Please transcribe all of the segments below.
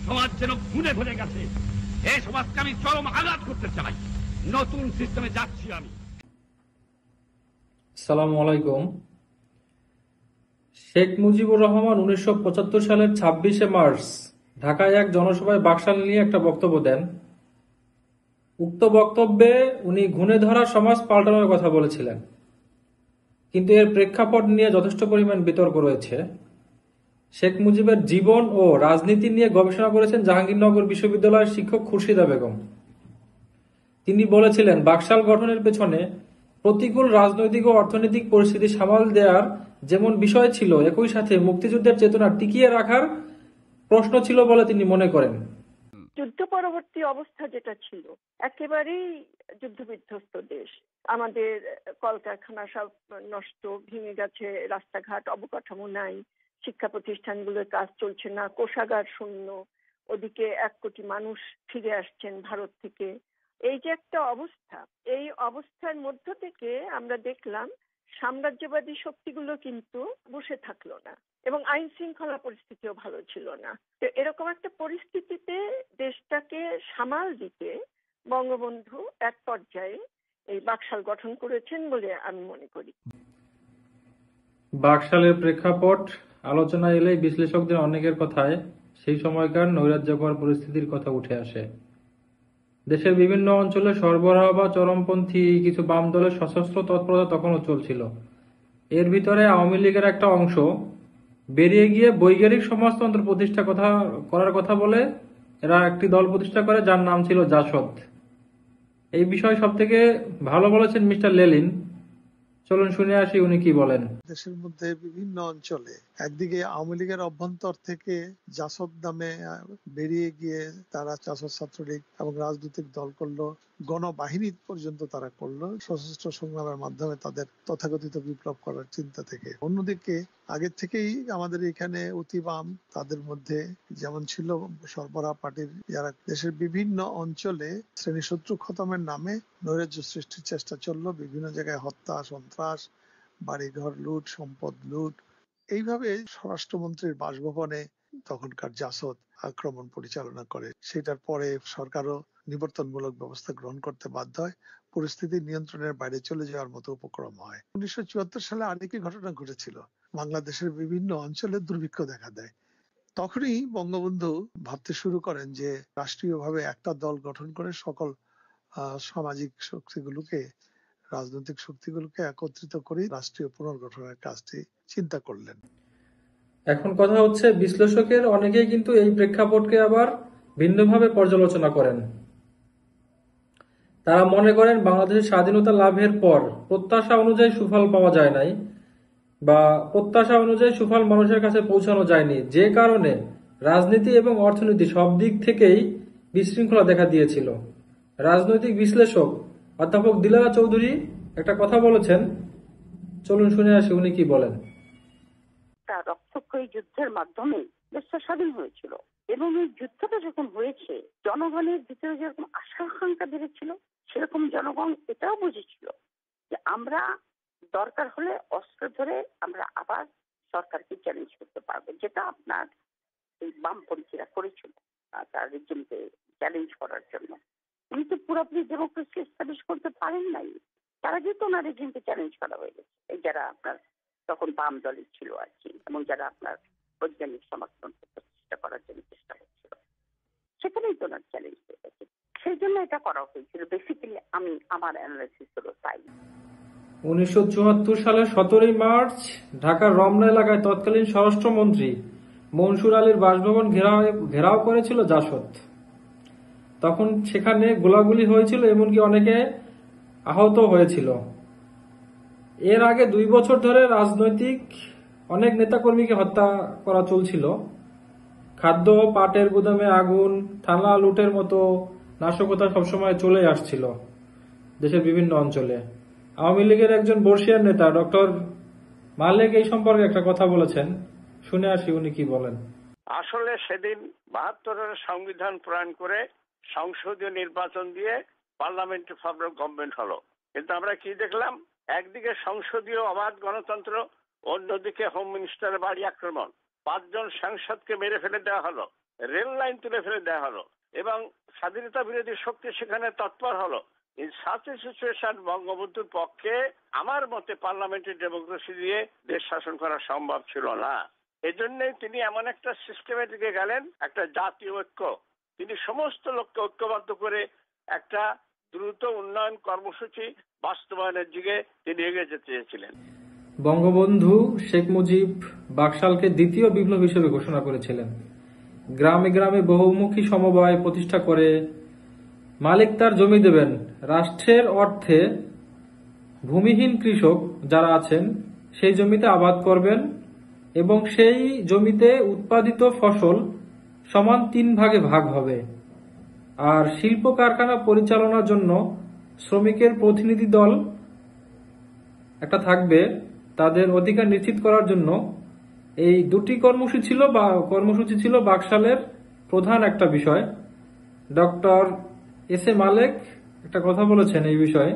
সমাজ যেন খুনে ভরে গেছে। এই সমাজকে আমি চরম আঘাত করতে চাই। নতুন সিস্টেমে যাচ্ছি আমি। আসসালামু আলাইকুম। শেখ মুজিবুর রহমান 1975 সালের 26শে মার্চ ঢাকায় এক জনসভায় বাকশাল নিয়ে একটা বক্তব্য দেন। উক্ত বক্তব্যে উনি ঘুণে ধরা সমাজ পাল্টানোর কথা বলেছিলেন, কিন্তু এর প্রেক্ষাপট নিয়ে যথেষ্ট পরিমাণ বিতর্ক রয়েছে। শেখ মুজিবের জীবন ও রাজনীতি নিয়ে গবেষণা করেছেন জাহাঙ্গীরনগর বিশ্ববিদ্যালয়ের শিক্ষক খুরশিদা বেগম। তিনি বলেছিলেন, বাকশাল গঠনের পেছনে প্রতিকূল রাজনৈতিক ও অর্থনৈতিক পরিস্থিতি সামাল দেওয়ার যেমন বিষয় ছিল, একই সাথে মুক্তিযুদ্ধের চেতনা টিকিয়ে রাখার প্রশ্ন ছিল বলে তিনি মনে করেন। যুদ্ধ পরবর্তী অবস্থা যেটা ছিল, একেবারেই যুদ্ধবিধ্বস্ত দেশ। আমাদের কলকারখানা সব নষ্ট, ভেঙে গেছে, রাস্তাঘাট অবকাঠামো নাই, শিক্ষা প্রতিষ্ঠানগুলোর কাজ চলছে না, কোষাগার শূন্য, ওদিকে 1 কোটি মানুষ ফিরে আসছেন ভারত থেকে। এই যে একটা অবস্থা, এই অবস্থার মধ্য থেকে আমরা দেখলাম সাম্রাজ্যবাদী শক্তিগুলো কিন্তু বসে থাকলো না, এবং আইন শৃঙ্খলা পরিস্থিতিও ভালো ছিল না। তো এরকম একটা পরিস্থিতিতে দেশটাকে সামাল দিতে বঙ্গবন্ধু এক পর্যায়ে এই বাকশাল গঠন করেছেন বলে আমি মনে করি। বাকশালের প্রেক্ষাপট আলোচনায় এলে বিশ্লেষকদের অনেকের কথায় সেই সময়কার নৈরাজ্যকর পরিস্থিতির কথা উঠে আসে। দেশের বিভিন্ন অঞ্চলে সরবরাহ বা চরমপন্থী কিছু বাম দলের সশস্ত্র তৎপরতা তখনও চলছিল। এর ভিতরে আওয়ামী লীগের একটা অংশ বেরিয়ে গিয়ে বৈজ্ঞানিক সমাজতন্ত্র প্রতিষ্ঠা করার কথা বলে এরা একটি দল প্রতিষ্ঠা করে, যার নাম ছিল জাসদ। এই বিষয়ে সব থেকে ভালো বলেছেন মিস্টার লেলিন। চলুন শুনে আসি উনি কি বলেন। দেশের মধ্যে বিভিন্ন অঞ্চলে একদিকে আওয়ামী লীগের অভ্যন্তর থেকে জাসদ নামে বেরিয়ে গিয়ে তারা জাসদ ছাত্রলীগ এবং রাজনৈতিক দল করলো, গণবাহিনী পর্যন্ত তারা করলো সশস্ত্র সংগ্রামের মাধ্যমে তাদের তথাকথিত বিপ্লব করার চিন্তা থেকে। অন্যদিকে আগের থেকেই আমাদের এখানে অতি বাম, তাদের মধ্যে যেমন ছিল সরবরাহ পার্টির, যারা দেশের বিভিন্ন অঞ্চলে শ্রেণীশত্রু খতমের নামে নৈরাজ্য সৃষ্টির চেষ্টা চললো। বিভিন্ন জায়গায় হত্যা, সন্ত্রাস, বাড়িঘর লুট, সম্পদ লুট। এইভাবে স্বরাষ্ট্রমন্ত্রীর বাসভবনে তখনকার জাসদ আক্রমণ পরিচালনা করে। সেটার পরে সরকারও নিবর্তনমূলক ব্যবস্থা গ্রহণ করতে বাধ্য হয়। পরিস্থিতি নিয়ন্ত্রণের বাইরে চলে যাওয়ার মতো উপক্রম হয়। 1974 সালে আরেকটি ঘটনা ঘটেছিল। বাংলাদেশের বিভিন্ন অঞ্চলে দুর্ভিক্ষ দেখা দেয়। তখনই বঙ্গবন্ধু ভাবতে শুরু করেন যে রাষ্ট্রীয়ভাবে একটা দল গঠন করে সকল সামাজিক শক্তিগুলোকে, রাজনৈতিক শক্তিগুলোকে একত্রিত করে রাষ্ট্রীয় পুনর্গঠনের কাজটি চিন্তা করলেন। এখন কথা হচ্ছে, বিশ্লেষকের অনেকেই কিন্তু এই প্রেক্ষাপটকে আবার ভিন্নভাবে পর্যালোচনা করেন। তারা মনে করেন বাংলাদেশের স্বাধীনতা লাভের পর প্রত্যাশা অনুযায়ী সুফল পাওয়া যায় নাই, বা প্রত্যাশা অনুযায়ী সুফল মানুষের কাছে পৌঁছানো যায়নি, যে কারণে রাজনীতি এবং অর্থনীতি সব দিক থেকেই বিশৃঙ্খলা দেখা দিয়েছিল। রাজনৈতিক বিশ্লেষক অধ্যাপক দিলারা চৌধুরী একটা কথা বলেছেন, চলুন শুনে আসি উনি কি বলেন। রক্তক্ষয়ী যুদ্ধের মাধ্যমে দেশটা স্বাধীন হয়েছিল, এবং এই যুদ্ধটা যখন হয়েছে জনগণের ভিতরে যেরকম আশা আকাঙ্ক্ষা বেড়েছিল, সেরকম জনগণ এটাও বুঝেছিল যে আমরা দরকার হলে অস্ত্র ধরে আমরা আবার সরকারকে চ্যালেঞ্জ করতে পারবো, যেটা আপনার এই বামপন্থীরা করেছিল তার রিজিমকে চ্যালেঞ্জ করার জন্য। উনি তো পুরোপুরি ডেমোক্রেসি এস্টাবলিশ করতে পারেন নাই, তারা যেহেতু ওনার রিজিমকে চ্যালেঞ্জ করা হয়ে গেছে। এই যারা আপনার তখন বাম দলের ছিল আর কি, এবং যারা আপনার বৈজ্ঞানিক সমাজতন্ত্র প্রতিষ্ঠা করার জন্য চেষ্টা করছিল, সেখানেই তো ওনার চ্যালেঞ্জ হয়ে গেছে। সেই জন্য এটা করা হয়েছিল। বেসিক্যালি আমার অ্যানালাইসিস হলো তাই। 1974 সালের 17 মার্চ ঢাকার রমনা এলাকায় তৎকালীন স্বরাষ্ট্রমন্ত্রী মনসুর আলীর বাসভবন ঘেরাও করেছিল জাসদ। তখন সেখানে গোলাগুলি হয়েছিল, এমনকি অনেকে আহত হয়েছিল। এর আগে 2 বছর ধরে রাজনৈতিক অনেক নেতাকর্মীকে হত্যা করা চলছিল। খাদ্য ও পাটের গুদামে আগুন, থানা লুটের মতো নাশকতা সবসময় চলে আসছিল দেশের বিভিন্ন অঞ্চলে। আওয়ামী লীগের একজন বর্ষিয়ান নেতা ডক্টর মালেক এই সম্পর্কে একটা কথা বলেছেন, শুনে আসি উনি কি বলেন। আসলে সেদিন 72-এর সংবিধান প্রণয়ন করে সংসদীয় নির্বাচন দিয়ে পার্লামেন্টারি ফর্ম অফ গভর্নমেন্ট হলো, কিন্তু আমরা কি দেখলাম? একদিকে সংসদীয় অবাধ গণতন্ত্র, অন্যদিকে হোম মিনিস্টারের বাড়ি আক্রমণ, 5 জন সাংসদকে মেরে ফেলে দেওয়া হলো, রেল লাইন তুলে ফেলে দেওয়া হলো এবং স্বাধীনতা বিরোধী শক্তি সেখানে তৎপর হলো। ইন সাচ এ সিচুয়েশন বঙ্গবন্ধুর পক্ষে আমার মতে পার্লামেন্টারি ডেমোক্রেসি দিয়ে দেশ শাসন করা সম্ভব ছিল না। এজন্যই তিনি এমন একটা সিস্টেমের দিকে গেলেন, একটা জাতীয় ঐক্য, তিনি সমস্ত লোককে ঐক্যবদ্ধ করে একটা দ্রুত উন্নয়ন কর্মসূচি বাস্তবায়নের দিকে তিনি এগিয়ে যেতে চেয়েছিলেন। বঙ্গবন্ধু শেখ মুজিব বাকশালকে দ্বিতীয় বিপ্লব হিসেবে ঘোষণা করেছিলেন। গ্রামে গ্রামে বহুমুখী সমবায় প্রতিষ্ঠা করে মালিক তার জমি দেবেন, রাষ্ট্রের অর্থে ভূমিহীন কৃষক যারা আছেন সেই জমিতে আবাদ করবেন এবং সেই জমিতে উৎপাদিত ফসল সমান 3 ভাগে ভাগ হবে। আর শিল্প কারখানা পরিচালনার জন্য শ্রমিকের প্রতিনিধি দল একটা থাকবে, তাদের অধিকার নিশ্চিত করার জন্য। এই দুটি কর্মসূচি ছিল বাকশালের প্রধান একটা বিষয়। ডক্টর এস এ মালেক একটা কথা বলেছেন এই বিষয়ে,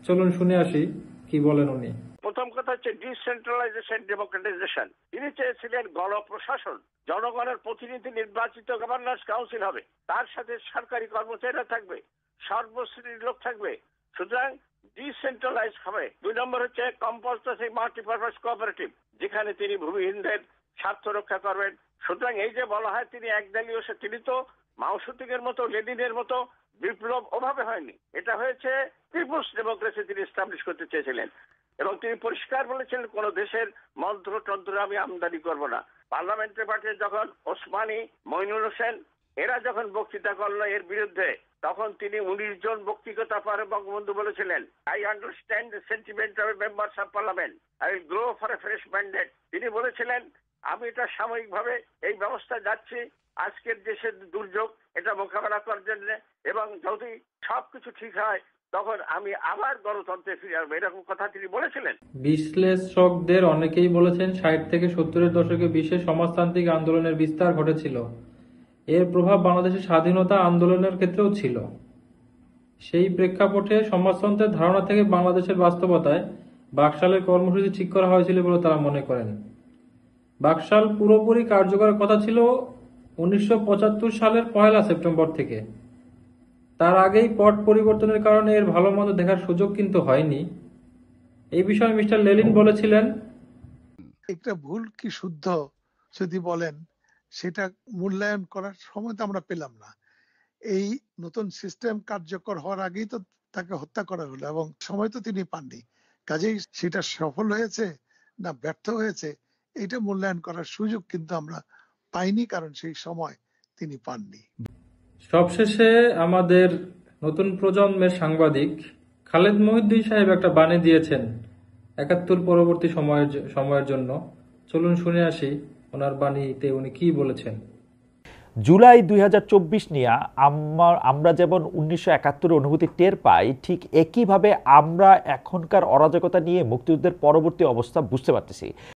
চলুন শুনে আসি কি বলেন উনি। প্রথম কথা হচ্ছে ডিসেন্ট্রালাইজেশন, ডেমোক্রেটাইজেশন। তিনি চেয়েছিলেন গণপ্রশাসন, জনগণের প্রতিনিধি নির্বাচিত গভর্নর্স কাউন্সিল হবে, তার সাথে সরকারি কর্মচারীরা থাকবে, সর্বশ্রেণীর লোক থাকবে, সুতরাং ডিসেন্ট্রালাইজ হবে। 2 নম্বর হচ্ছে কম্পালসারি মাল্টিপারপাস কোঅপারেটিভ, যেখানে তিনি ভূমিহীনদের স্বার্থ রক্ষা করবেন। সুতরাং এই যে বলা হয় তিনি একদলীয়, তিনি তো মাওসুতিকের মতো, লেনিনের মতো বিপ্লব ওভাবে হয়নি, এটা হয়েছে পিপলস ডেমোক্রেসি তিনি এস্টাবলিশ করতে চেয়েছিলেন। এবং তিনি পরিষ্কার বলেছিলেন কোন দেশের মন্ত্রতন্ত্র আমি আমদানি করব না। পার্লামেন্টারি পার্টি যখন ওসমানী, মইনুল হোসেন এরা যখন বক্তৃতা করলো এর বিরুদ্ধে, তখন তিনি 19 জন বক্তৃতা পরে বঙ্গবন্ধু বলেছিলেন, I understand the sentiment of members of parliament, I will grow for a fresh mandate. তিনি বলেছিলেন আমি এটা সাময়িকভাবে এই ব্যবস্থা যাচ্ছি, আজকের দেশের দুর্যোগ এটা মোকাবেলা করার জন্য, এবং যদি সবকিছু ঠিক হয় তখন আমি আবার গণতন্ত্রে ফিরে আসবো, এরকম কথা তিনি বলেছিলেন। বিশ্লেষকদের অনেকেই বলেছেন 60 থেকে 70-এর দশকে বিশ্বে সমাজতান্ত্রিক আন্দোলনের বিস্তার ঘটেছিল, এর প্রভাব বাংলাদেশের স্বাধীনতা আন্দোলনের ক্ষেত্রেও ছিল। সেই প্রেক্ষাপটে সমাজতন্ত্রের ধারণা থেকে বাংলাদেশের বাস্তবতায় বাকশালের কর্মসূচি ঠিক করা হয়েছিল বলে তারা মনে করেন। বাকশাল পুরোপুরি কার্যকর কথা ছিল 1975 সালের 1 সেপ্টেম্বর থেকে। তার আগেই পট পরিবর্তনের কারণে এর ভালো মন্দ দেখার সুযোগ কিন্তু হয়নি। এই বিষয়ে মিস্টার লেলিন বলেছিলেন, একটা ভুল কি শুদ্ধ যদি বলেন সেটা মূল্যায়ন করার সময় তো আমরা পেলাম না। এই নতুন সিস্টেম কার্যকর হওয়ার আগেই তো তাকে হত্যা করা হলো এবং সময় তো তিনি পাননি। কাজেই সেটা সফল হয়েছে না ব্যর্থ হয়েছে এটা মূল্যায়ন করার সুযোগ কিন্তু আমরা পাইনি, কারণ সেই সময় তিনি পাননি। সবশেষে আমাদের নতুন প্রজন্মের সাংবাদিক খালেদ মহিউদ্দিন সাহেব একটা বাণী দিয়েছেন 71 পরবর্তী সময়ের জন্য। চলুন শুনে আসি ওনার বাণীতে উনি কি বলেছেন। জুলাই 2024 নিয়ে আমরা যেমন 1971 অনুভূতি টের পাই, ঠিক একইভাবে আমরা এখনকার অরাজকতা নিয়ে মুক্তিযুদ্ধের পরবর্তী অবস্থা বুঝতে পারতেছি।